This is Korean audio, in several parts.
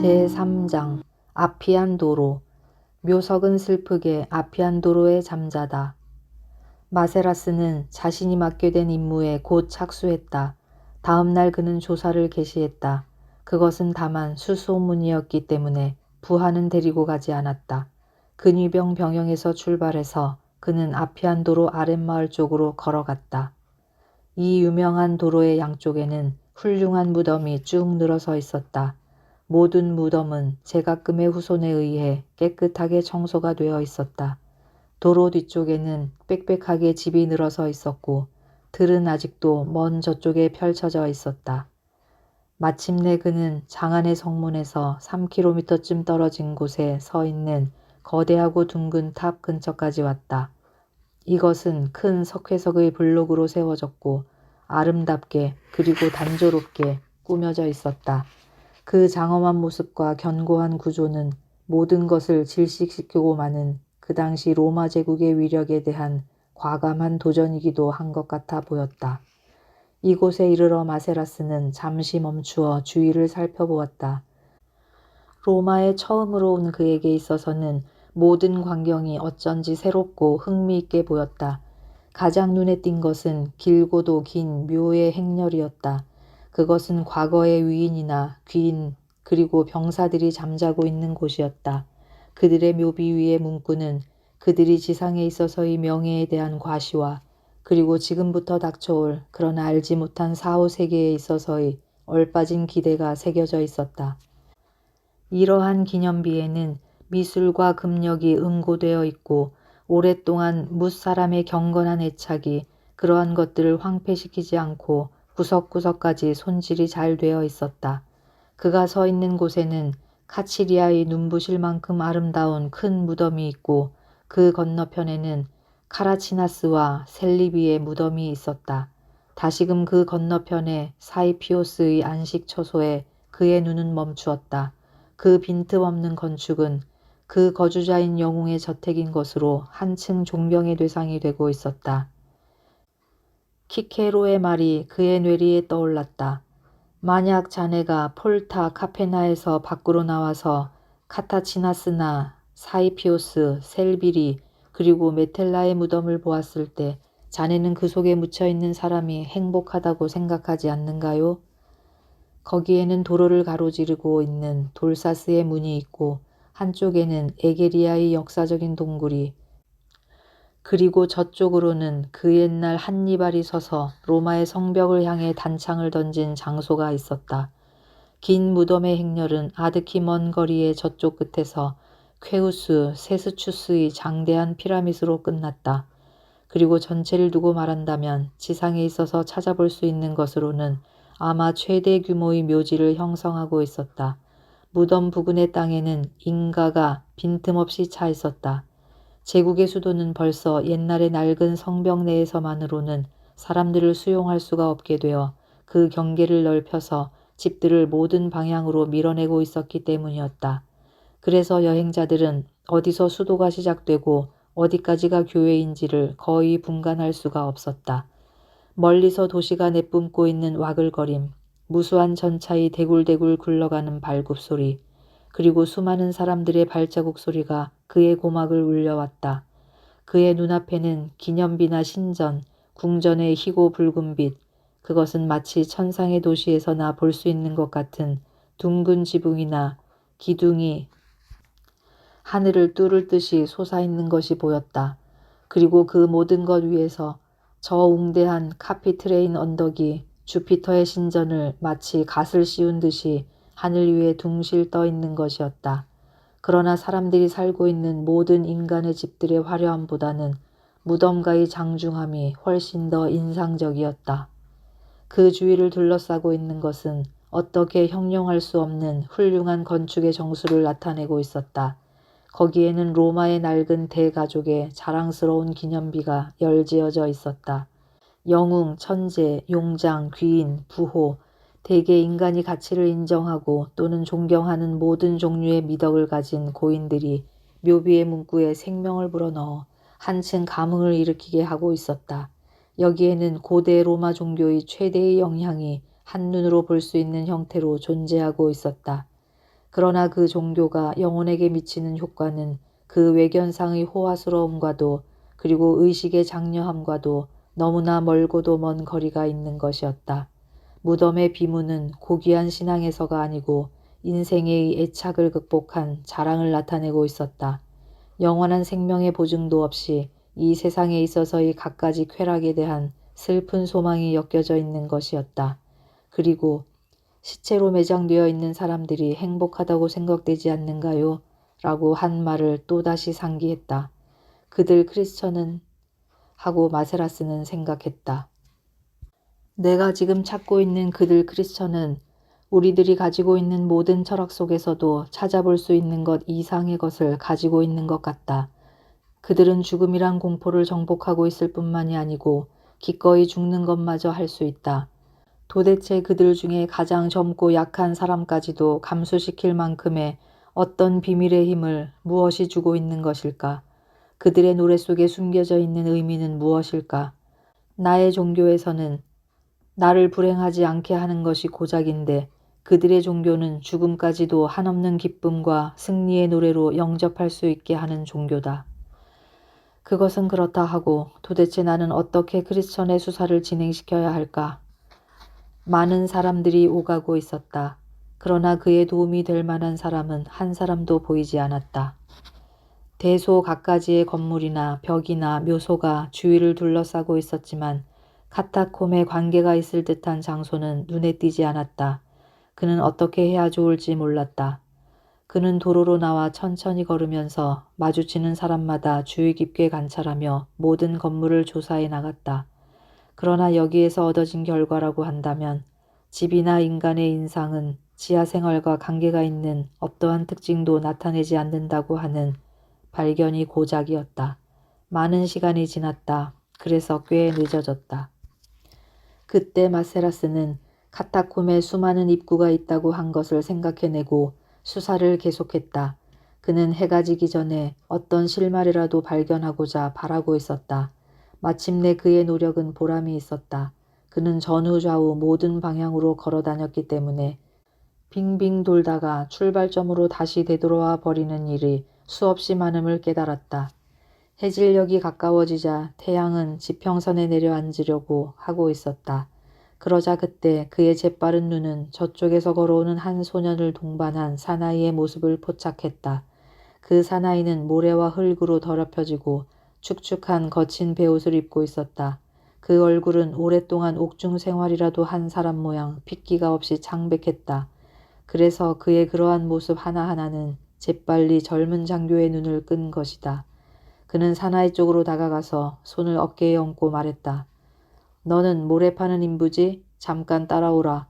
제3장 아피안 도로. 묘석은 슬프게 아피안 도로에 잠자다. 마세라스는 자신이 맡게 된 임무에 곧 착수했다. 다음 날 그는 조사를 개시했다. 그것은 다만 수소문이었기 때문에 부하는 데리고 가지 않았다. 근위병 병영에서 출발해서 그는 아피안 도로 아랫마을 쪽으로 걸어갔다. 이 유명한 도로의 양쪽에는 훌륭한 무덤이 쭉 늘어서 있었다. 모든 무덤은 제각금의 후손에 의해 깨끗하게 청소가 되어 있었다. 도로 뒤쪽에는 빽빽하게 집이 늘어서 있었고 들은 아직도 먼 저쪽에 펼쳐져 있었다. 마침내 그는 장안의 성문에서 3km쯤 떨어진 곳에 서 있는 거대하고 둥근 탑 근처까지 왔다. 이것은 큰 석회석의 블록으로 세워졌고 아름답게 그리고 단조롭게 꾸며져 있었다. 그 장엄한 모습과 견고한 구조는 모든 것을 질식시키고 마는 그 당시 로마 제국의 위력에 대한 과감한 도전이기도 한 것 같아 보였다. 이곳에 이르러 마세라스는 잠시 멈추어 주위를 살펴보았다. 로마에 처음으로 온 그에게 있어서는 모든 광경이 어쩐지 새롭고 흥미있게 보였다. 가장 눈에 띈 것은 길고도 긴 묘의 행렬이었다. 그것은 과거의 위인이나 귀인 그리고 병사들이 잠자고 있는 곳이었다. 그들의 묘비 위의 문구는 그들이 지상에 있어서의 명예에 대한 과시와 그리고 지금부터 닥쳐올 그러나 알지 못한 사후 세계에 있어서의 얼빠진 기대가 새겨져 있었다. 이러한 기념비에는 미술과 금력이 응고되어 있고 오랫동안 뭇사람의 경건한 애착이 그러한 것들을 황폐시키지 않고 구석구석까지 손질이 잘 되어 있었다. 그가 서 있는 곳에는 카치리아의 눈부실 만큼 아름다운 큰 무덤이 있고 그 건너편에는 카라치나스와 셀리비의 무덤이 있었다. 다시금 그 건너편에 사이피오스의 안식 처소에 그의 눈은 멈추었다. 그 빈틈없는 건축은 그 거주자인 영웅의 저택인 것으로 한층 존경의 대상이 되고 있었다. 키케로의 말이 그의 뇌리에 떠올랐다. 만약 자네가 폴타 카페나에서 밖으로 나와서 카타치나스나 사이피오스, 셀비리 그리고 메텔라의 무덤을 보았을 때 자네는 그 속에 묻혀있는 사람이 행복하다고 생각하지 않는가요? 거기에는 도로를 가로지르고 있는 돌사스의 문이 있고 한쪽에는 에게리아의 역사적인 동굴이 그리고 저쪽으로는 그 옛날 한니발이 서서 로마의 성벽을 향해 단창을 던진 장소가 있었다. 긴 무덤의 행렬은 아득히 먼 거리의 저쪽 끝에서 퀘우스 세스추스의 장대한 피라밋으로 끝났다. 그리고 전체를 두고 말한다면 지상에 있어서 찾아볼 수 있는 것으로는 아마 최대 규모의 묘지를 형성하고 있었다. 무덤 부근의 땅에는 인가가 빈틈없이 차 있었다. 제국의 수도는 벌써 옛날의 낡은 성벽 내에서만으로는 사람들을 수용할 수가 없게 되어 그 경계를 넓혀서 집들을 모든 방향으로 밀어내고 있었기 때문이었다. 그래서 여행자들은 어디서 수도가 시작되고 어디까지가 교회인지를 거의 분간할 수가 없었다. 멀리서 도시가 내뿜고 있는 와글거림, 무수한 전차의 대굴대굴 굴러가는 발굽소리, 그리고 수많은 사람들의 발자국 소리가 그의 고막을 울려왔다. 그의 눈앞에는 기념비나 신전, 궁전의 희고 붉은 빛, 그것은 마치 천상의 도시에서나 볼 수 있는 것 같은 둥근 지붕이나 기둥이 하늘을 뚫을 듯이 솟아있는 것이 보였다. 그리고 그 모든 것 위에서 저 웅대한 카피트레인 언덕이 주피터의 신전을 마치 갓을 씌운 듯이 하늘 위에 둥실 떠 있는 것이었다. 그러나 사람들이 살고 있는 모든 인간의 집들의 화려함보다는 무덤가의 장중함이 훨씬 더 인상적이었다. 그 주위를 둘러싸고 있는 것은 어떻게 형용할 수 없는 훌륭한 건축의 정수를 나타내고 있었다. 거기에는 로마의 낡은 대가족의 자랑스러운 기념비가 열지어져 있었다. 영웅, 천재, 용장, 귀인, 부호, 대개 인간이 가치를 인정하고 또는 존경하는 모든 종류의 미덕을 가진 고인들이 묘비의 문구에 생명을 불어넣어 한층 감흥을 일으키게 하고 있었다. 여기에는 고대 로마 종교의 최대의 영향이 한눈으로 볼 수 있는 형태로 존재하고 있었다. 그러나 그 종교가 영혼에게 미치는 효과는 그 외견상의 호화스러움과도 그리고 의식의 장려함과도 너무나 멀고도 먼 거리가 있는 것이었다. 무덤의 비문은 고귀한 신앙에서가 아니고 인생의 애착을 극복한 자랑을 나타내고 있었다. 영원한 생명의 보증도 없이 이 세상에 있어서의 갖가지 쾌락에 대한 슬픈 소망이 엮여져 있는 것이었다. 그리고 시체로 매장되어 있는 사람들이 행복하다고 생각되지 않는가요? 라고 한 말을 또다시 상기했다. 그들 크리스천은 하고 마세라스는 생각했다. 내가 지금 찾고 있는 그들 크리스천은 우리들이 가지고 있는 모든 철학 속에서도 찾아볼 수 있는 것 이상의 것을 가지고 있는 것 같다. 그들은 죽음이란 공포를 정복하고 있을 뿐만이 아니고 기꺼이 죽는 것마저 할 수 있다. 도대체 그들 중에 가장 젊고 약한 사람까지도 감수시킬 만큼의 어떤 비밀의 힘을 무엇이 주고 있는 것일까? 그들의 노래 속에 숨겨져 있는 의미는 무엇일까? 나의 종교에서는 나를 불행하지 않게 하는 것이 고작인데 그들의 종교는 죽음까지도 한없는 기쁨과 승리의 노래로 영접할 수 있게 하는 종교다. 그것은 그렇다 하고 도대체 나는 어떻게 크리스천의 수사를 진행시켜야 할까? 많은 사람들이 오가고 있었다. 그러나 그에 도움이 될 만한 사람은 한 사람도 보이지 않았다. 대소 갖가지의 건물이나 벽이나 묘소가 주위를 둘러싸고 있었지만 카타콤에 관계가 있을 듯한 장소는 눈에 띄지 않았다. 그는 어떻게 해야 좋을지 몰랐다. 그는 도로로 나와 천천히 걸으면서 마주치는 사람마다 주의 깊게 관찰하며 모든 건물을 조사해 나갔다. 그러나 여기에서 얻어진 결과라고 한다면 집이나 인간의 인상은 지하 생활과 관계가 있는 어떠한 특징도 나타내지 않는다고 하는 발견이 고작이었다. 많은 시간이 지났다. 그래서 꽤 늦어졌다. 그때 마세라스는 카타콤에 수많은 입구가 있다고 한 것을 생각해내고 수사를 계속했다. 그는 해가 지기 전에 어떤 실마리라도 발견하고자 바라고 있었다. 마침내 그의 노력은 보람이 있었다. 그는 전후좌우 모든 방향으로 걸어 다녔기 때문에 빙빙 돌다가 출발점으로 다시 되돌아와 버리는 일이 수없이 많음을 깨달았다. 해질녘이 가까워지자 태양은 지평선에 내려앉으려고 하고 있었다. 그러자 그때 그의 재빠른 눈은 저쪽에서 걸어오는 한 소년을 동반한 사나이의 모습을 포착했다. 그 사나이는 모래와 흙으로 더럽혀지고 축축한 거친 베옷을 입고 있었다. 그 얼굴은 오랫동안 옥중 생활이라도 한 사람 모양 핏기가 없이 창백했다. 그래서 그의 그러한 모습 하나하나는 재빨리 젊은 장교의 눈을 끈 것이다. 그는 사나이 쪽으로 다가가서 손을 어깨에 얹고 말했다. 너는 모래 파는 인부지? 잠깐 따라오라.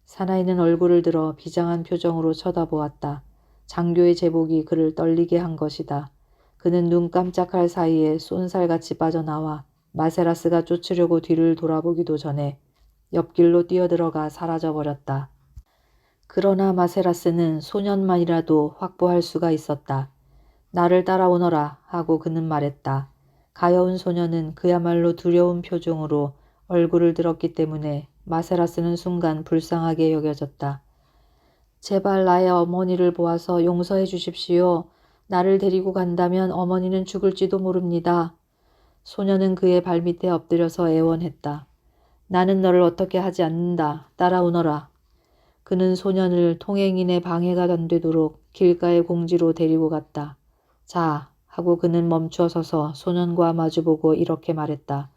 사나이는 얼굴을 들어 비장한 표정으로 쳐다보았다. 장교의 제복이 그를 떨리게 한 것이다. 그는 눈 깜짝할 사이에 쏜살같이 빠져나와 마세라스가 쫓으려고 뒤를 돌아보기도 전에 옆길로 뛰어들어가 사라져버렸다. 그러나 마세라스는 소년만이라도 확보할 수가 있었다. 나를 따라오너라 하고 그는 말했다. 가여운 소년은 그야말로 두려운 표정으로 얼굴을 들었기 때문에 마세라스는 순간 불쌍하게 여겨졌다. 제발 나의 어머니를 보아서 용서해 주십시오. 나를 데리고 간다면 어머니는 죽을지도 모릅니다. 소년은 그의 발밑에 엎드려서 애원했다. 나는 너를 어떻게 하지 않는다. 따라오너라. 그는 소년을 통행인의 방해가 안 되도록 길가의 공지로 데리고 갔다. 자, 하고 그는 멈추어 서서 소년과 마주보고 이렇게 말했다.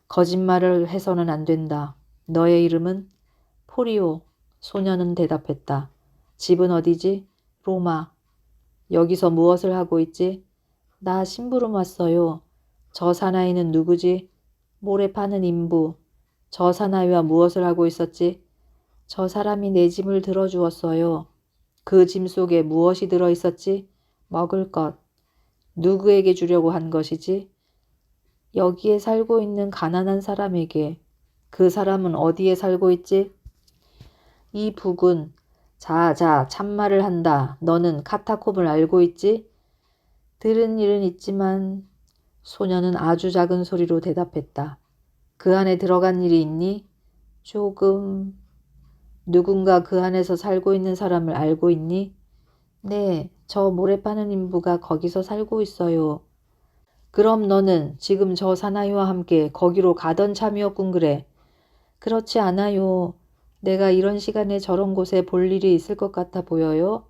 거짓말을 해서는 안 된다. 너의 이름은? 포리오. 소년은 대답했다. 집은 어디지? 로마. 여기서 무엇을 하고 있지? 나 심부름 왔어요. 저 사나이는 누구지? 모래 파는 인부. 저 사나이와 무엇을 하고 있었지? 저 사람이 내 짐을 들어주었어요. 그 짐 속에 무엇이 들어있었지? 먹을 것. 누구에게 주려고 한 것이지? 여기에 살고 있는 가난한 사람에게. 그 사람은 어디에 살고 있지? 이 북은. 자, 참말을 한다. 너는 카타콤을 알고 있지? 들은 일은 있지만 소녀는 아주 작은 소리로 대답했다. 그 안에 들어간 일이 있니? 조금. 누군가 그 안에서 살고 있는 사람을 알고 있니? 네, 저 모래 파는 인부가 거기서 살고 있어요. 그럼 너는 지금 저 사나이와 함께 거기로 가던 참이었군 그래. 그렇지 않아요. 내가 이런 시간에 저런 곳에 볼 일이 있을 것 같아 보여요?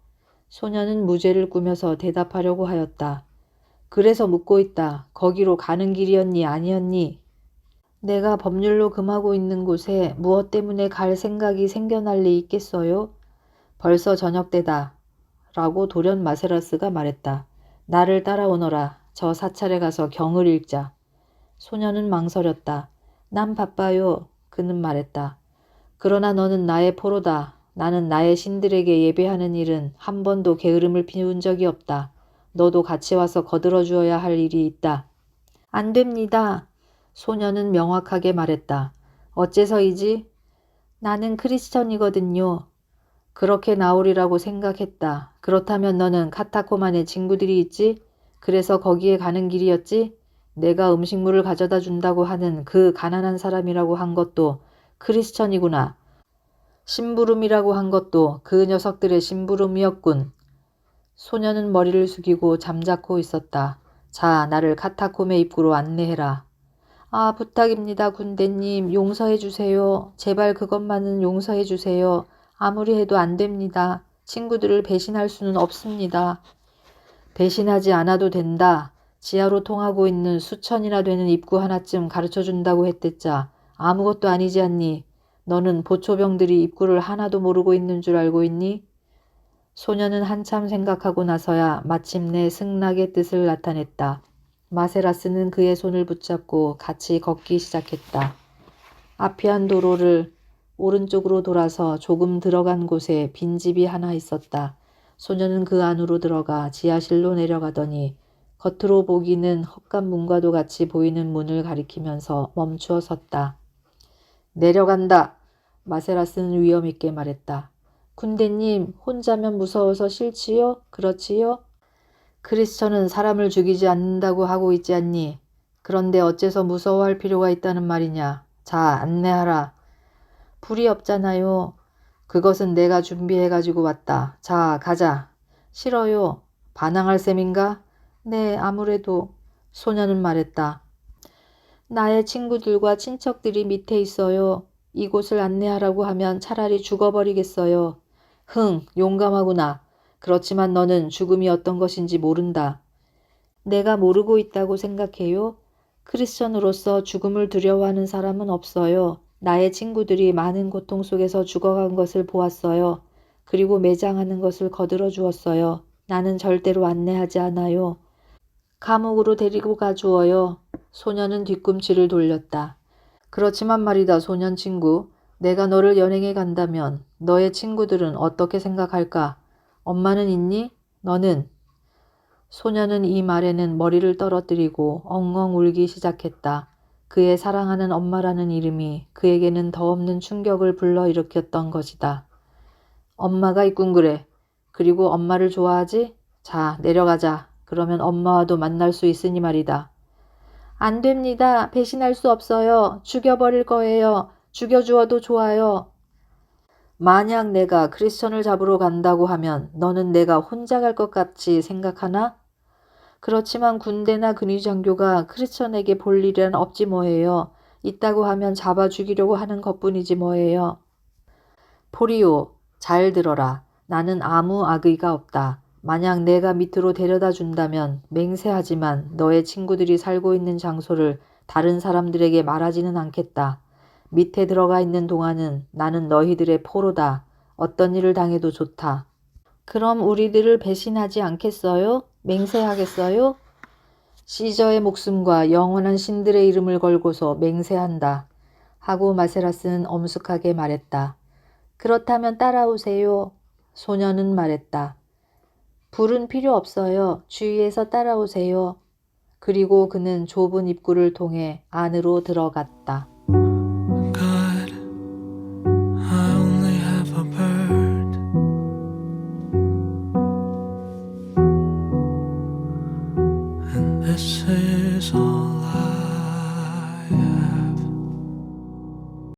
소녀는 무죄를 꾸며서 대답하려고 하였다. 그래서 묻고 있다. 거기로 가는 길이었니 아니었니? 내가 법률로 금하고 있는 곳에 무엇 때문에 갈 생각이 생겨날 리 있겠어요? 벌써 저녁때다. 라고 돌연 마세라스가 말했다. 나를 따라오너라. 저 사찰에 가서 경을 읽자. 소녀는 망설였다. 난 바빠요. 그는 말했다. 그러나 너는 나의 포로다. 나는 나의 신들에게 예배하는 일은 한 번도 게으름을 피운 적이 없다. 너도 같이 와서 거들어 주어야 할 일이 있다. 안 됩니다. 소녀는 명확하게 말했다. 어째서이지? 나는 크리스천이거든요. 그렇게 나오리라고 생각했다. 그렇다면 너는 카타콤 안에 친구들이 있지? 그래서 거기에 가는 길이었지? 내가 음식물을 가져다 준다고 하는 그 가난한 사람이라고 한 것도 크리스천이구나. 심부름이라고 한 것도 그 녀석들의 심부름이었군. 소녀는 머리를 숙이고 잠자코 있었다. 자, 나를 카타콤의 입구로 안내해라. 아, 부탁입니다, 군대님. 용서해 주세요. 제발 그것만은 용서해 주세요. 아무리 해도 안 됩니다. 친구들을 배신할 수는 없습니다. 배신하지 않아도 된다. 지하로 통하고 있는 수천이나 되는 입구 하나쯤 가르쳐준다고 했댔자. 아무것도 아니지 않니? 너는 보초병들이 입구를 하나도 모르고 있는 줄 알고 있니? 소녀는 한참 생각하고 나서야 마침내 승낙의 뜻을 나타냈다. 마세라스는 그의 손을 붙잡고 같이 걷기 시작했다. 아피안 도로를 오른쪽으로 돌아서 조금 들어간 곳에 빈집이 하나 있었다. 소녀는 그 안으로 들어가 지하실로 내려가더니 겉으로 보기는 헛간 문과도 같이 보이는 문을 가리키면서 멈추어 섰다. 내려간다. 마세라스는 위험 있게 말했다. 군대님, 혼자면 무서워서 싫지요? 그렇지요? 크리스천은 사람을 죽이지 않는다고 하고 있지 않니? 그런데 어째서 무서워할 필요가 있다는 말이냐? 자, 안내하라. 불이 없잖아요. 그것은 내가 준비해가지고 왔다. 자, 가자. 싫어요. 반항할 셈인가? 네, 아무래도. 소녀는 말했다. 나의 친구들과 친척들이 밑에 있어요. 이곳을 안내하라고 하면 차라리 죽어버리겠어요. 흥, 용감하구나. 그렇지만 너는 죽음이 어떤 것인지 모른다. 내가 모르고 있다고 생각해요? 크리스천으로서 죽음을 두려워하는 사람은 없어요. 나의 친구들이 많은 고통 속에서 죽어간 것을 보았어요. 그리고 매장하는 것을 거들어 주었어요. 나는 절대로 안내하지 않아요. 감옥으로 데리고 가주어요. 소녀는 뒤꿈치를 돌렸다. 그렇지만 말이다, 소년 친구. 내가 너를 연행해 간다면 너의 친구들은 어떻게 생각할까? 엄마는 있니? 너는? 소녀는 이 말에는 머리를 떨어뜨리고 엉엉 울기 시작했다. 그의 사랑하는 엄마라는 이름이 그에게는 더없는 충격을 불러일으켰던 것이다. 엄마가 있군 그래. 그리고 엄마를 좋아하지? 자, 내려가자. 그러면 엄마와도 만날 수 있으니 말이다. 안 됩니다. 배신할 수 없어요. 죽여버릴 거예요. 죽여주어도 좋아요. 만약 내가 크리스천을 잡으러 간다고 하면 너는 내가 혼자 갈 것 같이 생각하나? 그렇지만 군대나 근위장교가 크리스천에게 볼 일은 없지 뭐예요. 있다고 하면 잡아 죽이려고 하는 것뿐이지 뭐예요. 포리오, 잘 들어라. 나는 아무 악의가 없다. 만약 내가 밑으로 데려다 준다면 맹세하지만 너의 친구들이 살고 있는 장소를 다른 사람들에게 말하지는 않겠다. 밑에 들어가 있는 동안은 나는 너희들의 포로다. 어떤 일을 당해도 좋다. 그럼 우리들을 배신하지 않겠어요? 맹세하겠어요? 시저의 목숨과 영원한 신들의 이름을 걸고서 맹세한다. 하고 마세라스는 엄숙하게 말했다. 그렇다면 따라오세요. 소녀는 말했다. 불은 필요 없어요. 주위에서 따라오세요. 그리고 그는 좁은 입구를 통해 안으로 들어갔다.